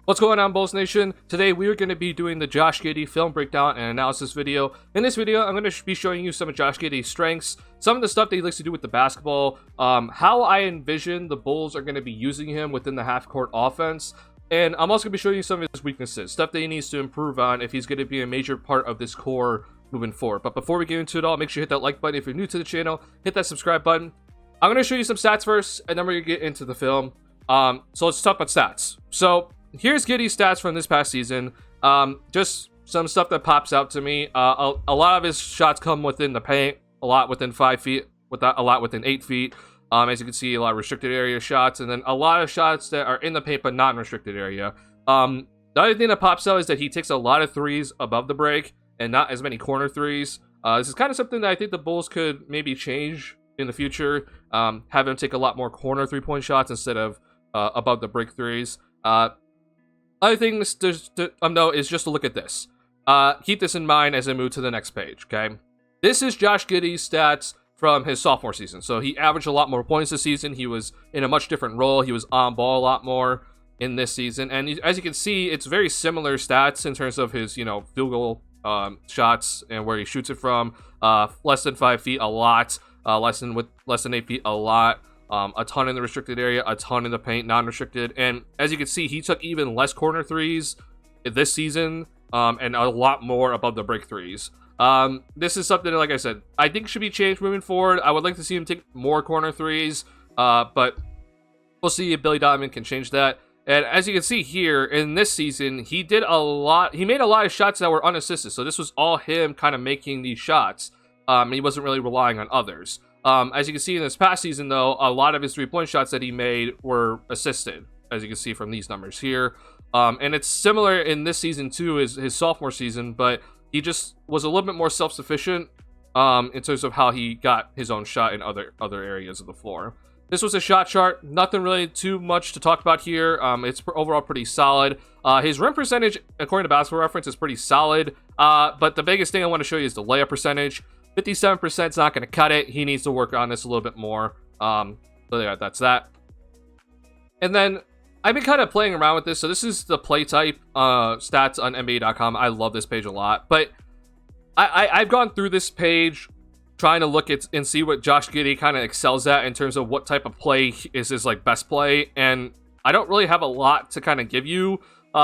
What's going on, Bulls Nation? Today we are going to be doing the Josh Giddey film breakdown and analysis video. In this video, I'm going to be showing you some of Josh Giddey's strengths, some of the stuff that he likes to do with the basketball, how I envision the Bulls are going to be using him within the half-court offense, and I'm also going to be showing you some of his weaknesses, stuff that he needs to improve on if he's going to be a major part of this core moving forward. But before we get into it all, make sure you hit that like button if you're new to the channel, hit that subscribe button. I'm going to show you some stats first, and then we're going to get into the film. So let's talk about stats. So here's Giddey's stats from this past season. Just some stuff that pops out to me. A lot of his shots come within the paint, a lot within 5 feet, a lot within 8 feet. As you can see, a lot of restricted area shots, and then a lot of shots that are in the paint but not in restricted area. The other thing that pops out is that he takes a lot of threes above the break and not as many corner threes. This is kind of something that I think the Bulls could maybe change in the future. Have him take a lot more corner three-point shots instead of above the break threes. Other things to note is just to look at this. Keep this in mind as I move to the next page, okay? This is Josh Giddey's stats from his sophomore season. So he averaged a lot more points this season. He was in a much different role. He was on ball a lot more in this season. And as you can see, it's very similar stats in terms of his, field goal shots and where he shoots it from. Less than 5 feet, a lot. Less than 8 feet, a lot. A ton in the restricted area, a ton in the paint, non-restricted. And as you can see, he took even less corner threes this season, and a lot more above the break threes. This is something that, like I said, I think should be changed moving forward. I would like to see him take more corner threes, but we'll see if Billy Donovan can change that. And as you can see here, in this season, he made a lot of shots that were unassisted. So this was all him kind of making these shots. He wasn't really relying on others. As you can see in this past season, though, a lot of his three-point shots that he made were assisted, as you can see from these numbers here. And it's similar in this season, too, as his sophomore season, but he just was a little bit more self-sufficient in terms of how he got his own shot in other areas of the floor. This was a shot chart. Nothing really too much to talk about here. It's overall pretty solid. His rim percentage, according to Basketball Reference, is pretty solid. But the biggest thing I want to show you is the layup percentage. 57% is not going to cut it. He needs to work on this a little bit more. So yeah, that's that. And then I've been kind of playing around with this. So this is the play type stats on NBA.com. I love this page a lot. But I've gone through this page trying to look at and see what Josh Giddey kind of excels at in terms of what type of play is his best play. And I don't really have a lot to kind of give you.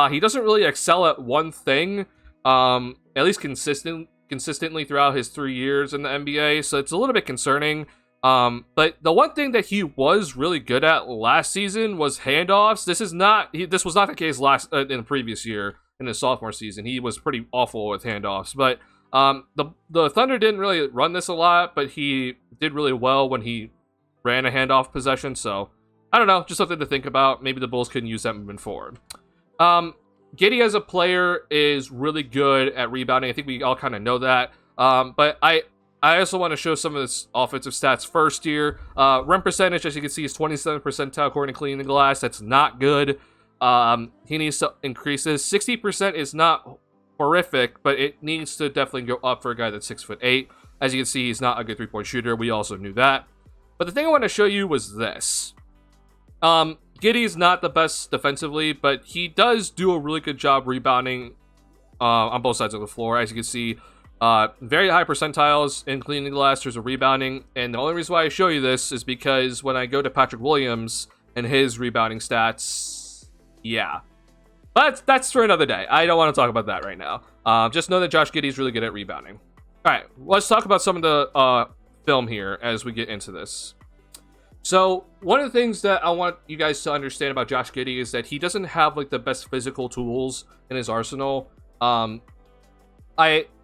He doesn't really excel at one thing, at least consistently throughout his 3 years in the NBA, so it's a little bit concerning. But the one thing that he was really good at last season was handoffs. This was not the case in the previous year in his sophomore season. He was pretty awful with handoffs, but the Thunder didn't really run this a lot, but he did really well when he ran a handoff possession. So I don't know, just something to think about. Maybe the Bulls can use that moving forward. Giddey as a player is really good at rebounding. I think we all kind of know that. But I also want to show some of his offensive stats first here. Rim percentage, as you can see, is 27th percentile according to Cleaning the Glass. That's not good. He needs to increase this. 60% is not horrific, but it needs to definitely go up for a guy that's 6'8". As you can see, he's not a good three-point shooter. We also knew that. But the thing I want to show you was this. Giddey's not the best defensively, but he does do a really good job rebounding on both sides of the floor. As you can see, very high percentiles in cleaning the glass, there's a rebounding. And the only reason why I show you this is because when I go to Patrick Williams and his rebounding stats, yeah. But that's for another day. I don't want to talk about that right now. Just know that Josh Giddey's really good at rebounding. All right, let's talk about some of the film here as we get into this. So one of the things that I want you guys to understand about Josh Giddey is that he doesn't have the best physical tools in his arsenal. I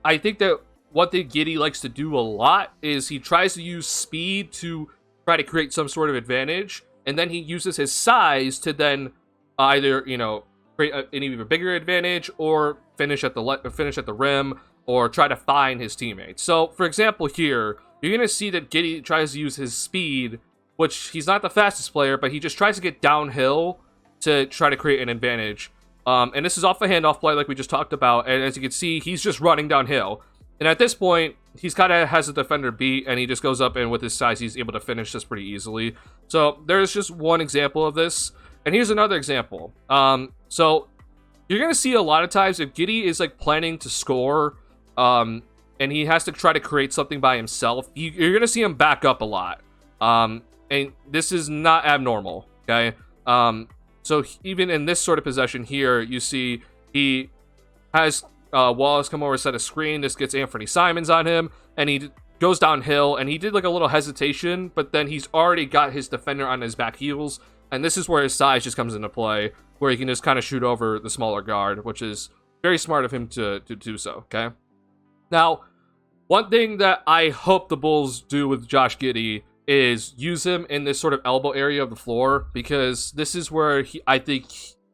think that what the Giddey likes to do a lot is he tries to use speed to try to create some sort of advantage, and then he uses his size to then either create an even bigger advantage or finish at the rim or try to find his teammates. So for example, here you're gonna see that Giddey tries to use his speed, which he's not the fastest player, but he just tries to get downhill to try to create an advantage. And this is off a handoff play like we just talked about. And as you can see, he's just running downhill. And at this point, he's kind of has a defender beat, and he just goes up, and with his size, he's able to finish this pretty easily. So there's just one example of this. And here's another example. So you're going to see a lot of times if Giddey is like planning to score, and he has to try to create something by himself, you're going to see him back up a lot. And this is not abnormal, okay? So even in this sort of possession here, you see he has Wallace come over, set a screen. This gets Anthony Simons on him, and he goes downhill, and he did like a little hesitation, but then he's already got his defender on his back heels, and this is where his size just comes into play, where he can just kind of shoot over the smaller guard, which is very smart of him to do so, okay? Now, one thing that I hope the Bulls do with Josh Giddey is use him in this sort of elbow area of the floor, because this is where I think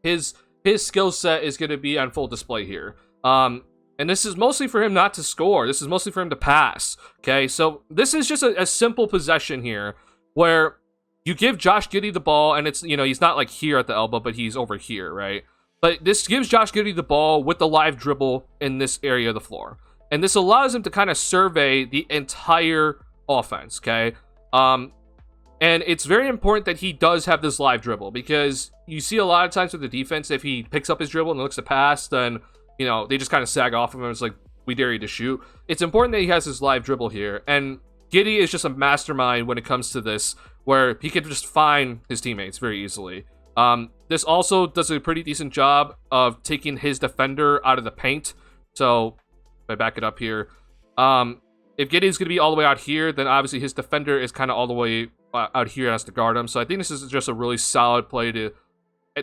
his skill set is going to be on full display here. And this is mostly for him not to score. This is mostly for him to pass, okay? So this is just a simple possession here where you give Josh Giddey the ball, and it's, you know, he's not like here at the elbow, but he's over here, right? But this gives Josh Giddey the ball with the live dribble in this area of the floor. And this allows him to kind of survey the entire offense, okay? And it's very important that he does have this live dribble, because you see a lot of times with the defense, if he picks up his dribble and looks to pass, then, you know, they just kind of sag off of him. It's like, we dare you to shoot. It's important that he has his live dribble here. And Giddey is just a mastermind when it comes to this, where he can just find his teammates very easily. This also does a pretty decent job of taking his defender out of the paint. So, if I back it up here, if Giddey's going to be all the way out here, then obviously his defender is kind of all the way out here and has to guard him. So I think this is just a really solid play to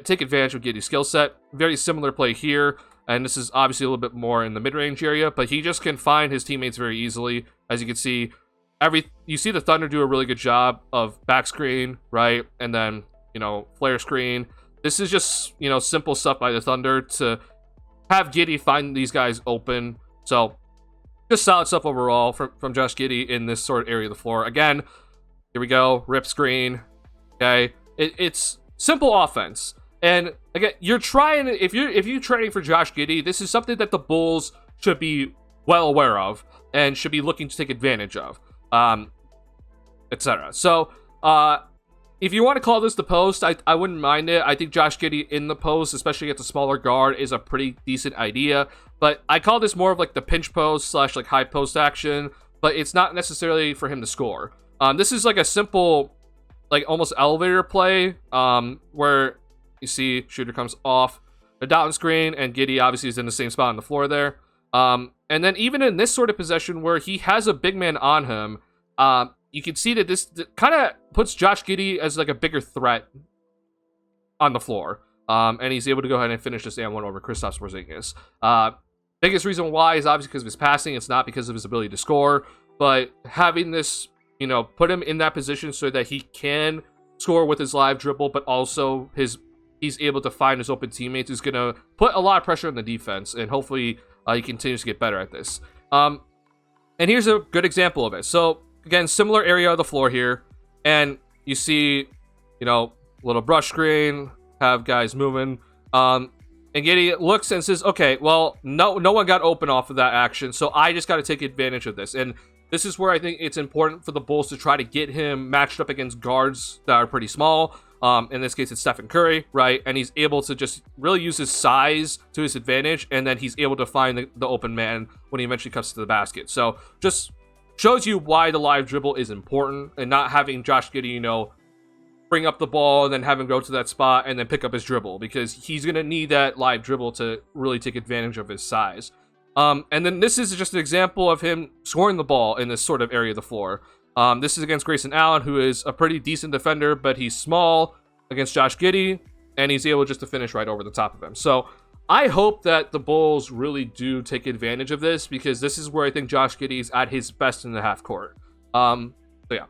take advantage of Giddey's skill set. Very similar play here, and this is obviously a little bit more in the mid-range area, but he just can find his teammates very easily. As you can see, you see the Thunder do a really good job of back screen, right? And then, you know, flare screen. This is just, you know, simple stuff by the Thunder to have Giddey find these guys open. So just solid stuff overall from Josh Giddey in this sort of area of the floor. Again, here we go, rip screen, okay? It's simple offense. And again, you're trying, if you're training for Josh Giddey, this is something that the Bulls should be well aware of and should be looking to take advantage of, etc. So, if you want to call this the post, I wouldn't mind it. I think Josh Giddey in the post, especially at the smaller guard, is a pretty decent idea. But I call this more of like the pinch post / like high post action, but it's not necessarily for him to score. This is like a simple, like almost elevator play, where you see shooter comes off the down screen, and Giddey obviously is in the same spot on the floor there. And then even in this sort of possession where he has a big man on him, you can see that this kind of puts Josh Giddey as like a bigger threat on the floor. And he's able to go ahead and finish this and one over Kristaps Porzingis. Biggest reason why is obviously because of his passing. It's not because of his ability to score, but having this, you know, put him in that position so that he can score with his live dribble, but also he's able to find his open teammates is going to put a lot of pressure on the defense, and hopefully he continues to get better at this. And here's a good example of it. So, again, similar area of the floor here, and you see, you know, little brush screen, have guys moving, and Giddey looks and says, okay, well, no one got open off of that action, so I just got to take advantage of this. And this is where I think it's important for the Bulls to try to get him matched up against guards that are pretty small. In this case, it's Stephen Curry, right? And he's able to just really use his size to his advantage, and then he's able to find the open man when he eventually comes to the basket. So just shows you why the live dribble is important, and not having Josh Giddey, you know, bring up the ball and then have him go to that spot and then pick up his dribble, because he's going to need that live dribble to really take advantage of his size. And then this is just an example of him scoring the ball in this sort of area of the floor. This is against Grayson Allen, who is a pretty decent defender, but he's small against Josh Giddey, and he's able just to finish right over the top of him. So I hope that the Bulls really do take advantage of this, because this is where I think Josh Giddey is at his best in the half court. So yeah,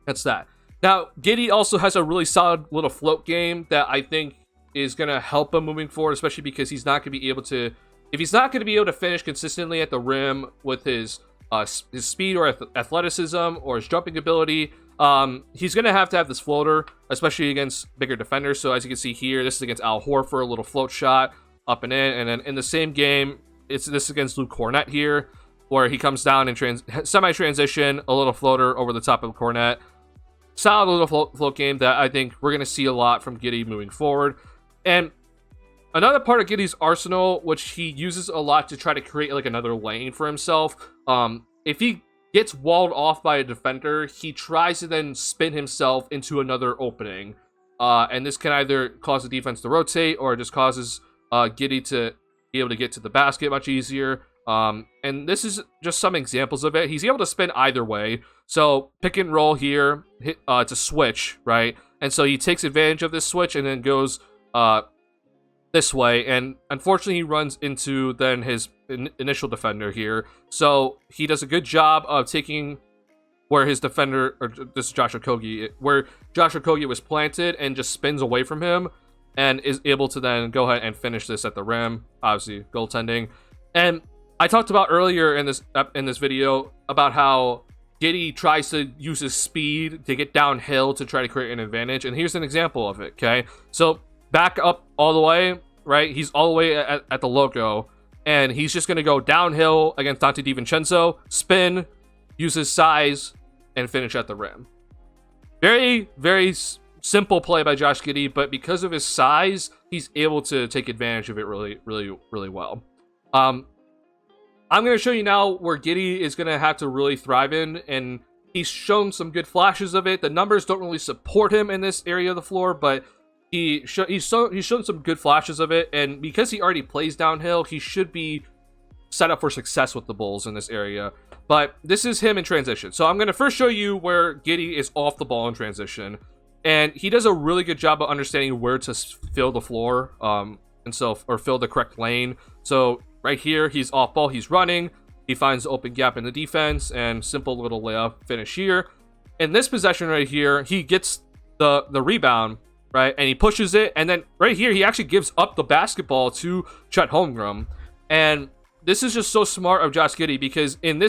that's that. Now, Giddey also has a really solid little float game that I think is going to help him moving forward, especially because he's not going to be able to, if he's not going to be able to finish consistently at the rim with his speed or athleticism or his jumping ability, he's going to have this floater, especially against bigger defenders. So as you can see here, this is against Al Horford, a little float shot up and in. And then in the same game, this is against Luke Cornett here, where he comes down and semi-transition, a little floater over the top of Cornett. Solid little float game that I think we're going to see a lot from Giddey moving forward. And another part of Giddey's arsenal, which he uses a lot to try to create like another lane for himself. If he gets walled off by a defender, he tries to then spin himself into another opening. And this can either cause the defense to rotate, or it just causes Giddey to be able to get to the basket much easier. And this is just some examples of it. He's able to spin either way. So pick and roll here to switch, right? And so he takes advantage of this switch and then goes this way. And unfortunately, he runs into then his initial defender here. So he does a good job of taking where his defender, or this is Josh Okogie, where Josh Okogie was planted and just spins away from him and is able to then go ahead and finish this at the rim. Obviously, goaltending. And I talked about earlier in this video about how Giddey tries to use his speed to get downhill to try to create an advantage, and here's an example of it, okay? So back up all the way, right? He's all the way at the logo, and he's just going to go downhill against Dante DiVincenzo, spin, use his size, and finish at the rim. Very, very simple play by Josh Giddey, but because of his size, he's able to take advantage of it really, really, really well. I'm going to show you now where Giddey is going to have to really thrive in, and he's shown some good flashes of it. The numbers don't really support him in this area of the floor, but he's shown some good flashes of it, and because he already plays downhill, he should be set up for success with the Bulls in this area. But this is him in transition. So I'm going to first show you where Giddey is off the ball in transition, and he does a really good job of understanding where to fill the floor, or fill the correct lane. So right here, he's off ball, he's running, he finds the open gap in the defense, and simple little layup finish here. In this possession right here, he gets the rebound, right, and he pushes it, and then right here, he actually gives up the basketball to Chet Holmgren. And this is just so smart of Josh Giddey, because in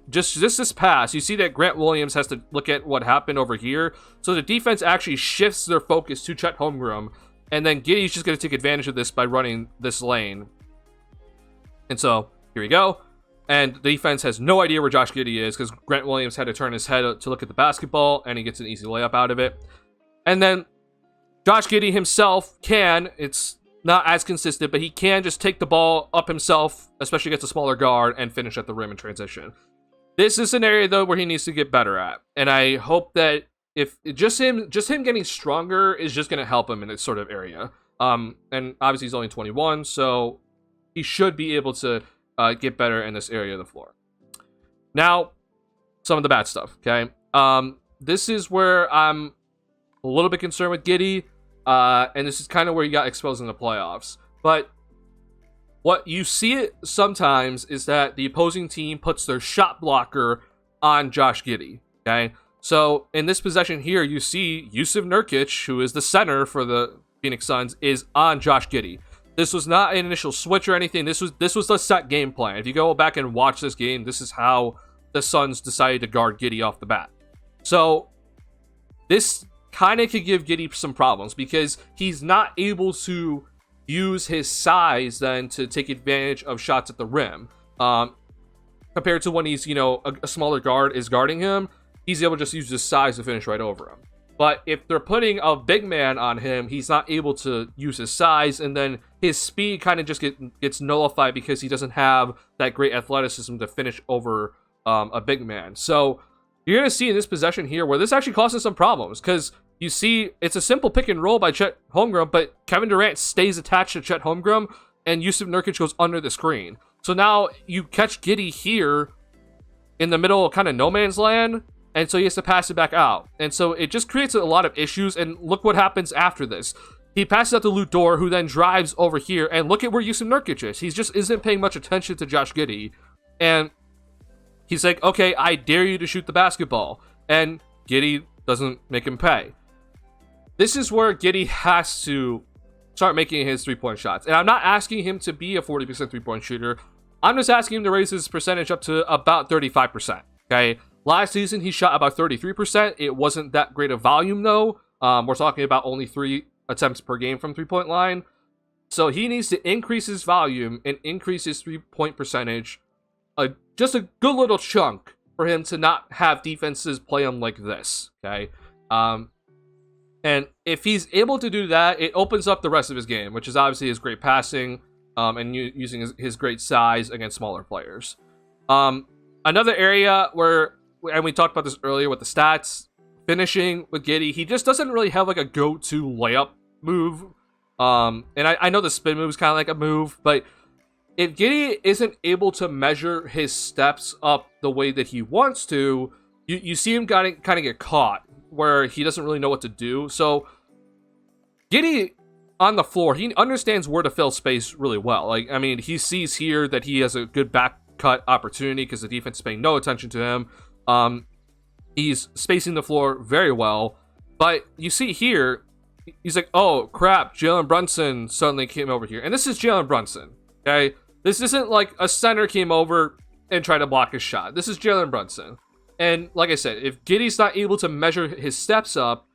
just this pass, you see that Grant Williams has to look at what happened over here, so the defense actually shifts their focus to Chet Holmgren, and then Giddey's just going to take advantage of this by running this lane. And so, here we go. And the defense has no idea where Josh Giddey is, because Grant Williams had to turn his head to look at the basketball, and he gets an easy layup out of it. And then Josh Giddey himself it's not as consistent, but he can just take the ball up himself, especially against a smaller guard, and finish at the rim in transition. This is an area, though, where he needs to get better at. And I hope that if just him getting stronger is just going to help him in this sort of area. And obviously he's only 21, so he should be able to get better in this area of the floor. Now, some of the bad stuff, okay? This is where I'm a little bit concerned with Giddey, and this is kind of where he got exposed in the playoffs. But what you see it sometimes is that the opposing team puts their shot blocker on Josh Giddey, okay? So in this possession here, you see Jusuf Nurkic, who is the center for the Phoenix Suns, is on Josh Giddey. This was not an initial switch or anything. This was the set game plan. If you go back and watch this game, this is how the Suns decided to guard Giddey off the bat. So this kind of could give Giddey some problems, because he's not able to use his size then to take advantage of shots at the rim. Compared to when he's, a smaller guard is guarding him, he's able to just use his size to finish right over him. But if they're putting a big man on him, he's not able to use his size, and then his speed kind of just gets nullified because he doesn't have that great athleticism to finish over a big man. So you're going to see in this possession here where this actually causes some problems, because you see it's a simple pick and roll by Chet Holmgren, but Kevin Durant stays attached to Chet Holmgren, and Jusuf Nurkic goes under the screen. So now you catch Giddey here in the middle of kind of no man's land, and so he has to pass it back out. And so it just creates a lot of issues, and look what happens after this. He passes out to Lu Dort, who then drives over here, and look at where Jusuf Nurkic is. He just isn't paying much attention to Josh Giddey, and he's like, okay, I dare you to shoot the basketball, and Giddey doesn't make him pay. This is where Giddey has to start making his three-point shots, and I'm not asking him to be a 40% three-point shooter. I'm just asking him to raise his percentage up to about 35%, okay? Last season, he shot about 33%. It wasn't that great of volume, though. We're talking about only 3 attempts per game from three-point line. So he needs to increase his volume and increase his three-point percentage. Just a good little chunk for him to not have defenses play him like this, okay? And if he's able to do that, it opens up the rest of his game, which is obviously his great passing and using his great size against smaller players. Another area where, and we talked about this earlier with the stats, finishing with Giddey, he just doesn't really have like a go-to layup move. And I know the spin move is kind of like a move, but if Giddey isn't able to measure his steps up the way that he wants to, you see him kind of get caught where he doesn't really know what to do. So Giddey on the floor, he understands where to fill space really well. Like, I mean, he sees here that he has a good back cut opportunity because the defense is paying no attention to him. He's spacing the floor very well, but you see here, he's like, oh crap, Jalen Brunson suddenly came over here. And this is Jalen Brunson, okay? This isn't like a center came over and tried to block his shot. This is Jalen Brunson. And like I said, if Giddey's not able to measure his steps up,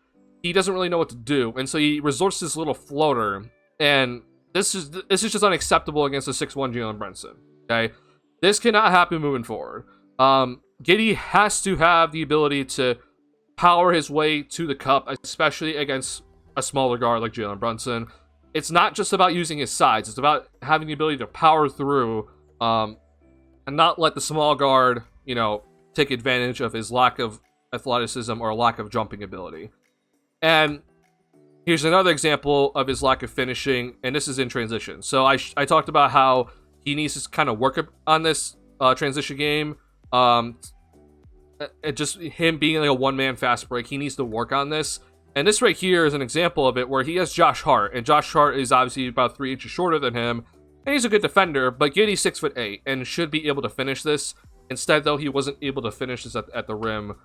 he doesn't really know what to do. And so he resorts to this little floater. And this is just unacceptable against a 6'1 Jalen Brunson, okay? This cannot happen moving forward. Giddey has to have the ability to power his way to the cup, especially against a smaller guard like Jalen Brunson. It's not just about using his size. It's about having the ability to power through and not let the small guard, you know, take advantage of his lack of athleticism or lack of jumping ability. And here's another example of his lack of finishing, and this is in transition. So I talked about how he needs to kind of work on this transition game. Just him being like a one-man fast break, he needs to work on this. And this right here is an example of it where he has Josh Hart, and Josh Hart is obviously about 3 inches shorter than him, and he's a good defender, but Giddey's 6'8" and should be able to finish this. Instead, though, he wasn't able to finish this at the rim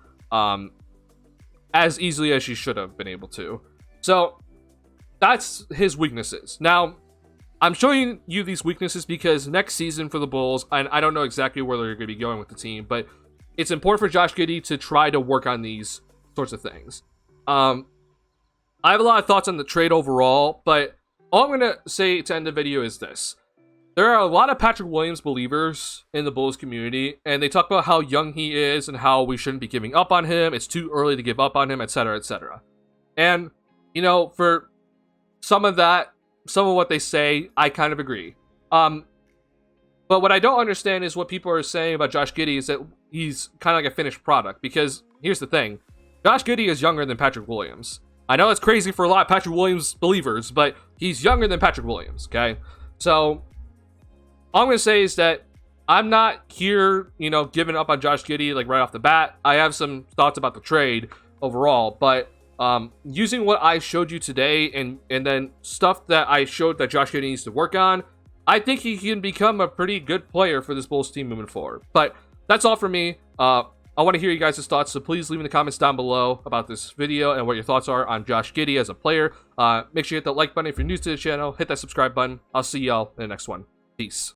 as easily as he should have been able to. So that's his weaknesses. Now, I'm showing you these weaknesses because next season for the Bulls, and I don't know exactly where they're going to be going with the team, but it's important for Josh Giddey to try to work on these sorts of things. I have a lot of thoughts on the trade overall, but all I'm going to say to end the video is this. There are a lot of Patrick Williams believers in the Bulls community, and they talk about how young he is and how we shouldn't be giving up on him. It's too early to give up on him, etc., etc. And, you know, for some of what they say, I kind of agree. But what I don't understand is what people are saying about Josh Giddey is that he's kind of like a finished product. Because here's the thing. Josh Giddey is younger than Patrick Williams. I know it's crazy for a lot of Patrick Williams believers, but he's younger than Patrick Williams, okay? So all I'm going to say is that I'm not here, you know, giving up on Josh Giddey like right off the bat. I have some thoughts about the trade overall, but using what I showed you today and then stuff that I showed that Josh Giddey needs to work on, I think he can become a pretty good player for this Bulls team moving forward. But that's all for me. I want to hear you guys' thoughts, so please leave in the comments down below about this video and what your thoughts are on Josh Giddey as a player. Make sure you hit that like button if you're new to the channel. Hit that subscribe button. I'll see y'all in the next one. Peace.